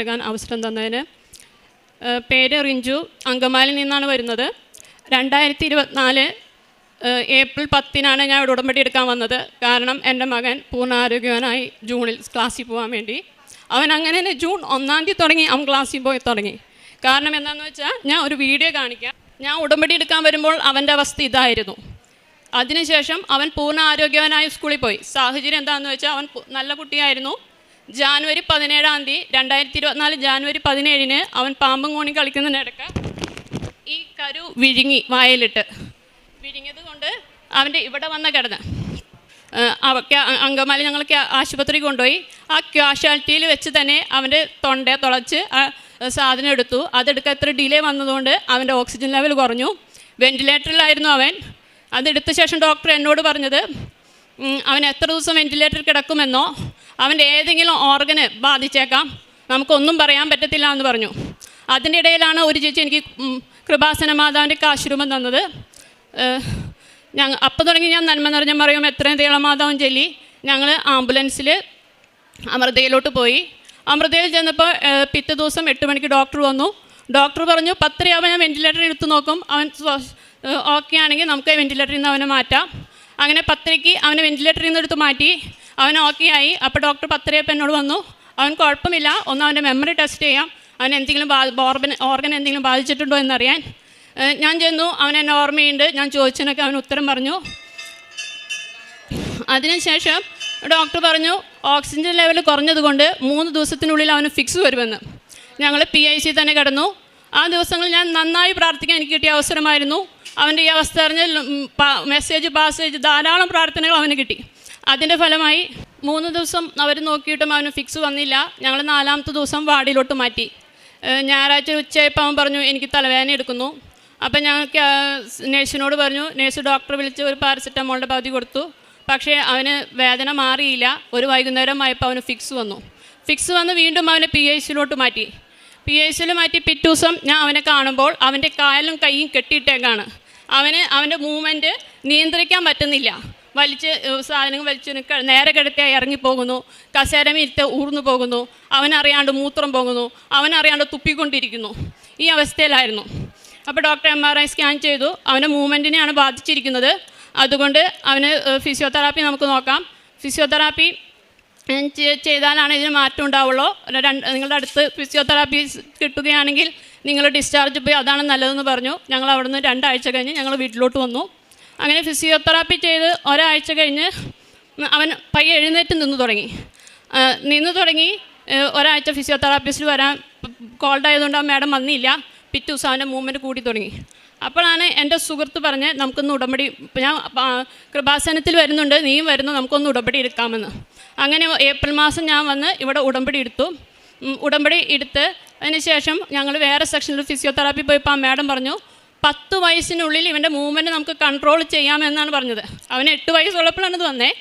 നൽകാൻ അവസരം തന്നതിന്. പേര് റിഞ്ചു, അങ്കമാലിയിൽ നിന്നാണ് വരുന്നത്. 2024 ഏപ്രിൽ 10 ഞാൻ ഇവിടെ ഉടമ്പടി എടുക്കാൻ വന്നത്. കാരണം എൻ്റെ മകൻ പൂർണ്ണ ആരോഗ്യവാനായി ജൂണിൽ ക്ലാസ്സിൽ പോകാൻ വേണ്ടി. അവൻ അങ്ങനെ തന്നെ ജൂൺ 1 തുടങ്ങി അവൻ ക്ലാസ്സിൽ പോയി തുടങ്ങി. കാരണം എന്താണെന്ന് വെച്ചാൽ ഞാൻ ഒരു വീഡിയോ കാണിക്കാം. ഞാൻ ഉടമ്പടി എടുക്കാൻ വരുമ്പോൾ അവൻ്റെ അവസ്ഥ ഇതായിരുന്നു. അതിനുശേഷം അവൻ പൂർണ്ണ ആരോഗ്യവാനായി സ്കൂളിൽ പോയി. സാഹചര്യം എന്താണെന്ന് വെച്ചാൽ അവൻ നല്ല കുട്ടിയായിരുന്നു. ജാനുവരി 17 2024 ജാനുവരി 17 അവൻ പാമ്പും കോണി കളിക്കുന്നതിനിടയ്ക്ക് ഈ കരു വിഴുങ്ങി വായിലിട്ട് വിഴുങ്ങിയത് കൊണ്ട് അവൻ്റെ ഇവിടെ വന്ന് കിടന്ന് അങ്കമാലി ഞങ്ങൾ ആശുപത്രി കൊണ്ടുപോയി. ആ ക്യാഷ്വാലിറ്റിയിൽ വെച്ച് തന്നെ അവൻ്റെ തൊണ്ടയെ തുളച്ച് സാധനം എടുത്തു. അതെടുക്കാൻ ഇത്ര ഡിലേ വന്നതുകൊണ്ട് അവൻ്റെ ഓക്സിജൻ ലെവൽ കുറഞ്ഞു. വെൻറ്റിലേറ്ററിലായിരുന്നു അവൻ. അതെടുത്ത ശേഷം ഡോക്ടർ എന്നോട് പറഞ്ഞത് അവൻ എത്ര ദിവസം വെൻറ്റിലേറ്ററിൽ കിടക്കുമെന്നോ അവൻ്റെ ഏതെങ്കിലും ഓർഗന് ബാധിച്ചേക്കാം, നമുക്കൊന്നും പറയാൻ പറ്റത്തില്ല എന്ന് പറഞ്ഞു. അതിൻ്റെ ഇടയിലാണ് ഒരു ചേച്ചി എനിക്ക് കൃപാസന മാതാവിൻ്റെ കാശുരൂപം തന്നത്. അപ്പം തുടങ്ങി ഞാൻ നന്മ നിറഞ്ഞ മറിയും എത്രയും തീളമാതാവും ചൊല്ലി ഞങ്ങൾ ആംബുലൻസിൽ അമൃതയിലോട്ട് പോയി. അമൃതയിൽ ചെന്നപ്പോൾ പിറ്റേ ദിവസം 8 മണിക്ക് ഡോക്ടർ വന്നു. ഡോക്ടർ പറഞ്ഞു 10 ഞാൻ വെൻറ്റിലേറ്ററിൽ എടുത്ത് നോക്കും, അവൻ ഓക്കെ ആണെങ്കിൽ നമുക്ക് വെൻറ്റിലേറ്ററിൽ നിന്ന് അവനെ മാറ്റാം. അങ്ങനെ 10 അവനെ വെൻറ്റിലേറ്ററിൽ നിന്ന് എടുത്ത് മാറ്റി. അവൻ ഓക്കെ ആയി. അപ്പോൾ ഡോക്ടർ 10 എന്നോട് വന്നു, അവൻ കുഴപ്പമില്ല, ഒന്ന് അവൻ്റെ മെമ്മറി ടെസ്റ്റ് ചെയ്യാം, അവൻ എന്തെങ്കിലും ഓർഗൻ എന്തെങ്കിലും ബാധിച്ചിട്ടുണ്ടോ എന്നറിയാൻ. ഞാൻ ചെന്നു. അവൻ എന്നെ ഓർമ്മയുണ്ട്. ഞാൻ ചോദിച്ചതിനൊക്കെ അവൻ ഉത്തരം പറഞ്ഞു. അതിനുശേഷം ഡോക്ടർ പറഞ്ഞു ഓക്സിജൻ ലെവൽ കുറഞ്ഞതുകൊണ്ട് 3 ദിവസത്തിനുള്ളിൽ അവന് ഫിക്സ് വരുമെന്ന്. ഞങ്ങൾ PIC തന്നെ കിടന്നു. ആ ദിവസങ്ങളിൽ ഞാൻ നന്നായി പ്രാർത്ഥിക്കാൻ എനിക്ക് കിട്ടിയ അവസരമായിരുന്നു. അവൻ്റെ ഈ അവസ്ഥ അറിഞ്ഞ് പാസേജ് ധാരാളം പ്രാർത്ഥനകൾ അവന് കിട്ടി. അതിൻ്റെ ഫലമായി 3 ദിവസം അവർ നോക്കിയിട്ടും അവന് ഫിക്സ് വന്നില്ല. ഞങ്ങൾ 4ാമത്തെ ദിവസം വാർഡിലോട്ട് മാറ്റി. ഞായറാഴ്ച ഉച്ചയായപ്പോൾ അവൻ പറഞ്ഞു എനിക്ക് തലവേദന എടുക്കുന്നു. അപ്പം ഞങ്ങൾക്ക് നേഴ്സിനോട് പറഞ്ഞു. നേഴ്സ് ഡോക്ടറെ വിളിച്ച് ഒരു പാരസെറ്റമോളിൻ്റെ പകുതി കൊടുത്തു. പക്ഷേ അവന് വേദന മാറിയില്ല. ഒരു വൈകുന്നേരം ആയപ്പോൾ അവന് ഫിക്സ് വന്നു. ഫിക്സ് വന്ന് വീണ്ടും അവനെ PICയിലോട്ട് മാറ്റി. PICയിൽ മാറ്റി പിറ്റേ ദിവസം ഞാൻ അവനെ കാണുമ്പോൾ അവൻ്റെ കാലും കൈയും കെട്ടിയിട്ടേക്കാണ്. അവൻ്റെ മൂവ്മെൻറ്റ് നിയന്ത്രിക്കാൻ പറ്റുന്നില്ല. സാധനങ്ങൾ വലിച്ച് നേരെ കിടത്തിയാൽ ഇറങ്ങിപ്പോകുന്നു, കസേരമേറ്റ് ഊർന്നു പോകുന്നു, അവനറിയാണ്ട് മൂത്രം പോകുന്നു, അവനറിയാണ്ട് തുപ്പിക്കൊണ്ടിരിക്കുന്നു. ഈ അവസ്ഥയിലായിരുന്നു. അപ്പോൾ ഡോക്ടർ MRI സ്കാൻ ചെയ്തു. അവൻ്റെ മൂവ്മെൻറ്റിനെയാണ് ബാധിച്ചിരിക്കുന്നത്. അതുകൊണ്ട് അവന് ഫിസിയോതെറാപ്പി നമുക്ക് നോക്കാം. ഫിസിയോതെറാപ്പി ചെയ്താലാണ് ഇതിന് മാറ്റം ഉണ്ടാവുള്ളൂ. നിങ്ങളുടെ അടുത്ത് ഫിസിയോതെറാപ്പി കിട്ടുകയാണെങ്കിൽ നിങ്ങൾ ഡിസ്ചാർജ് പോയി അതാണ് നല്ലതെന്ന് പറഞ്ഞു. ഞങ്ങൾ അവിടെ നിന്ന് 2 ആഴ്ച കഴിഞ്ഞ് ഞങ്ങൾ വീട്ടിലോട്ട് വന്നു. അങ്ങനെ ഫിസിയോതെറാപ്പി ചെയ്ത് ഒരാഴ്ച കഴിഞ്ഞ് അവൻ പയ്യെ എഴുന്നേറ്റ് നിന്ന് തുടങ്ങി. ഒരാഴ്ച ഫിസിയോതെറാപ്പിസ്റ്റിൽ വരാൻ കോൾഡായതുകൊണ്ട് ആ മാഡം വന്നില്ല. പിറ്റേ ദിവസം അവൻ്റെ മൂവ്മെൻറ്റ് കൂടി തുടങ്ങി. അപ്പോഴാണ് എൻ്റെ സുഹൃത്ത് പറഞ്ഞ് നമുക്കൊന്ന് ഉടമ്പടി, ഞാൻ കൃപാസനത്തിൽ വരുന്നുണ്ട്, നീയും വരുന്നു, നമുക്കൊന്ന് ഉടമ്പടി എടുക്കാമെന്ന്. അങ്ങനെ ഏപ്രിൽ മാസം ഞാൻ വന്ന് ഇവിടെ ഉടമ്പടി എടുത്തു. ഉടമ്പടി എടുത്ത് അതിന് ശേഷം ഞങ്ങൾ വേറെ സെക്ഷനിൽ ഫിസിയോതെറാപ്പി പോയപ്പോൾ ആ മാഡം പറഞ്ഞു 10 വയസ്സിനുള്ളിൽ ഇവൻ്റെ മൂവ്മെൻറ്റ് നമുക്ക് കൺട്രോൾ ചെയ്യാമെന്നാണ് പറഞ്ഞത്. അവന് 8 വയസ്സുള്ളപ്പോഴാണ് ഇത് വന്നേ.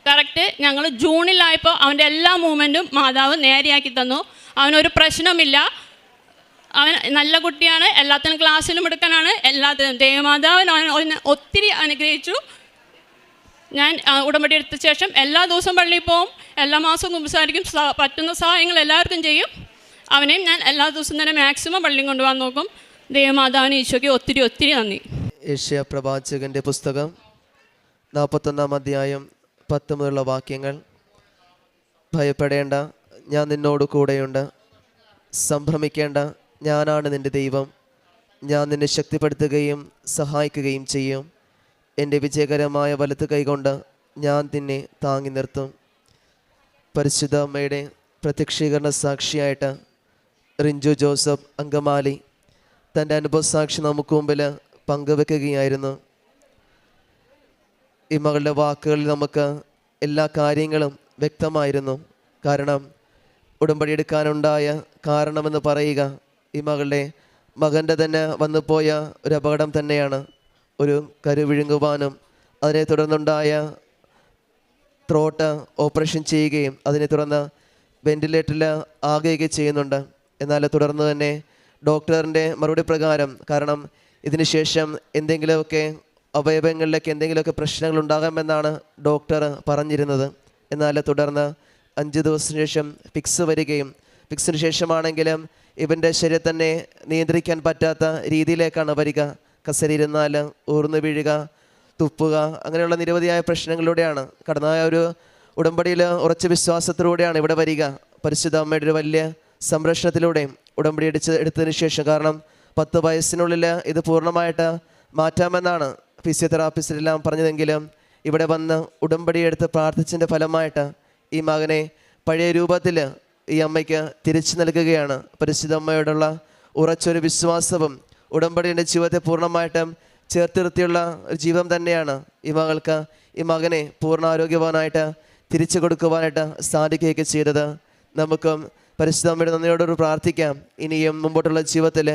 കറക്റ്റ് ഞങ്ങൾ ജൂണിലായപ്പോൾ അവൻ്റെ എല്ലാ മൂവ്മെൻറ്റും മാതാവ് നേരെയാക്കി തന്നു. അവനൊരു പ്രശ്നമില്ല. അവൻ നല്ല കുട്ടിയാണ്. എല്ലാത്തിനും ക്ലാസ്സിലും എടുക്കാനാണ്. എല്ലാത്തിനും ദേവമാതാവ് അവനെ ഒത്തിരി അനുഗ്രഹിച്ചു. ഞാൻ ഉടമ്പടി എടുത്ത ശേഷം എല്ലാ ദിവസവും പള്ളിയിൽ പോവും, എല്ലാ മാസവും കുമ്പസാരിക്കും, പറ്റുന്ന സഹായങ്ങൾ എല്ലാവർക്കും ചെയ്യും. അവനെയും ഞാൻ എല്ലാ ദിവസവും തന്നെ മാക്സിമം പള്ളിയും കൊണ്ടുപോകാൻ നോക്കും. ദേവമാതാവിന് ഈശോയ്ക്ക് ഒത്തിരി നന്ദി. ഏഷ്യ പ്രവാചകൻ്റെ പുസ്തകം 41 അധ്യായം 10 മുതലുള്ള വാക്യങ്ങൾ. ഭയപ്പെടേണ്ട, ഞാൻ നിന്നോട് കൂടെയുണ്ട്. സംഭ്രമിക്കേണ്ട, ഞാനാണ് നിൻ്റെ ദൈവം. ഞാൻ നിന്നെ ശക്തിപ്പെടുത്തുകയും സഹായിക്കുകയും ചെയ്യും. എൻ്റെ വിജയകരമായ വലത്ത് കൈകൊണ്ട് ഞാൻ നിന്നെ താങ്ങി നിർത്തും. പരിശുദ്ധ അമ്മയുടെ പ്രത്യക്ഷീകരണ സാക്ഷിയായിട്ട് റിഞ്ചു ജോസഫ് അങ്കമാലി തൻ്റെ അനുഭവ സാക്ഷി നമുക്ക് മുമ്പിൽ പങ്കുവെക്കുകയായിരുന്നു. ഈ മകളുടെ വാക്കുകളിൽ നമുക്ക് എല്ലാ കാര്യങ്ങളും വ്യക്തമായിരുന്നു. കാരണം ഉടമ്പടി എടുക്കാനുണ്ടായ കാരണമെന്ന് പറയുക ഈ മകൻ്റെ തന്നെ വന്നു പോയ ഒരു അപകടം തന്നെയാണ്. ഒരു കരുവിഴുങ്ങുവാനും അതിനെ തുടർന്നുണ്ടായ ത്രോട്ട് ഓപ്പറേഷൻ ചെയ്യുകയും അതിനെ തുടർന്ന് വെൻറ്റിലേറ്ററിൽ ആകുകയൊക്കെ ചെയ്യുന്നുണ്ട്. എന്നാൽ തുടർന്ന് തന്നെ ഡോക്ടറിൻ്റെ മറുപടി പ്രകാരം, കാരണം ഇതിന് ശേഷം എന്തെങ്കിലുമൊക്കെ അവയവങ്ങളിലേക്ക് എന്തെങ്കിലുമൊക്കെ പ്രശ്നങ്ങൾ ഉണ്ടാകാമെന്നാണ് ഡോക്ടർ പറഞ്ഞിരുന്നത്. എന്നാൽ തുടർന്ന് 5 ദിവസത്തിന് ശേഷം ഫിക്സ് വരികയും ഫിക്സിന് ശേഷമാണെങ്കിലും ഇവൻ്റെ ശരീരം തന്നെ നിയന്ത്രിക്കാൻ പറ്റാത്ത രീതിയിലേക്കാണ് വരിക. കസേരയിരുന്നാൽ ഊർന്നു വീഴുക, തുപ്പുക, അങ്ങനെയുള്ള നിരവധിയായ പ്രശ്നങ്ങളിലൂടെയാണ് കടന്നായ ഒരു ഉടമ്പടിയിൽ ഉറച്ച വിശ്വാസത്തിലൂടെയാണ് ഇവിടെ വരിക. പരിശുദ്ധ അമ്മയുടെ ഒരു വലിയ സംരക്ഷണത്തിലൂടെ ഉടമ്പടി എടുത്തതിന് ശേഷം, കാരണം 10 വയസ്സിനുള്ളിൽ ഇത് പൂർണ്ണമായിട്ട് മാറ്റാമെന്നാണ് ഫിസിയോതെറാപ്പിസ്റ്റിലെല്ലാം പറഞ്ഞതെങ്കിലും ഇവിടെ വന്ന് ഉടമ്പടി എടുത്ത് പ്രാർത്ഥിച്ചതിൻ്റെ ഫലമായിട്ട് ഈ മകനെ പഴയ രൂപത്തിൽ ഈ അമ്മയ്ക്ക് തിരിച്ചു നൽകുകയാണ്. പരിശുദ്ധ അമ്മയോടുള്ള ഉറച്ചൊരു വിശ്വാസവും ഉടമ്പടിയുടെ ജീവിതത്തെ പൂർണ്ണമായിട്ടും ചേർത്ത് നിർത്തിയുള്ള ഒരു ജീവിതം തന്നെയാണ് ഈ മകൾക്ക്, ഈ മകനെ പൂർണ്ണ ആരോഗ്യവാനായിട്ട് തിരിച്ചു കൊടുക്കുവാനായിട്ട് സാധിക്കുകയൊക്കെ ചെയ്തത്. നമുക്കും പരിശുദ്ധ അമ്മയുടെ നന്ദിയോടൊരു പ്രാർത്ഥിക്കാം. ഇനിയും മുമ്പോട്ടുള്ള ജീവിതത്തിൽ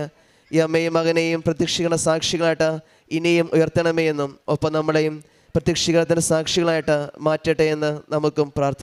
ഈ അമ്മയും മകനെയും പ്രത്യക്ഷീകരണ സാക്ഷികളായിട്ട് ഇനിയും ഉയർത്തണമേ എന്നും ഒപ്പം നമ്മളെയും പ്രത്യക്ഷീകരണത്തിൻ്റെ സാക്ഷികളായിട്ട് മാറ്റട്ടെ എന്ന് നമുക്കും പ്രാർത്ഥിക്കാം.